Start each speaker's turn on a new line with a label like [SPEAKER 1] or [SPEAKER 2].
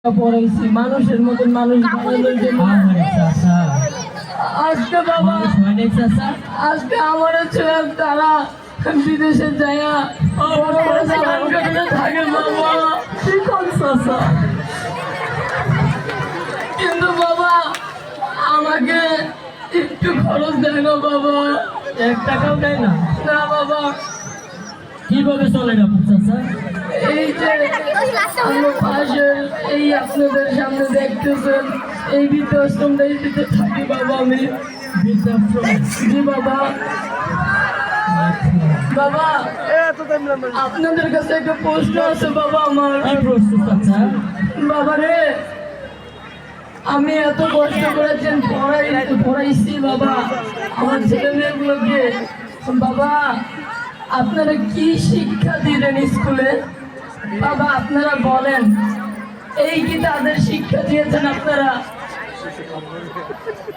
[SPEAKER 1] পড়াইছি মানুষের মতন মানুষ বানানোর জন্য। আজকে বাবা আজকে আমার ছেলে তারা বিদেশে যায় থাকে বাবা, কিন্তু বাবা আমাকে একটু খরচ দেয় না বাবা,
[SPEAKER 2] 1 টাকাও দেয় না।
[SPEAKER 1] না বাবা।
[SPEAKER 2] কিভাবে চলে না চাচা?
[SPEAKER 1] এই যে আমার পাশে এই আপনাদের সামনে দেখতেছেন এই বৃদ্ধাশ্রমটা, এই ভিতরে থাকি বাবা আমি।
[SPEAKER 2] বৃদ্ধাশ্রমে?
[SPEAKER 1] জি বাবা। বাবা আপনাদের কাছে একটা প্রশ্ন আছে বাবা আমার।
[SPEAKER 2] কি প্রশ্ন চাচা?
[SPEAKER 1] বাবা রে, আমি এত কষ্ট করেছেন পড়াইছি বাবা আমার ছেলে মেয়েগুলোকে, বাবা আপনারা কি শিক্ষা দিলেন স্কুলে? বাবা আপনারা বলেন, এই কি তাদের শিক্ষা দিয়েছেন আপনারা?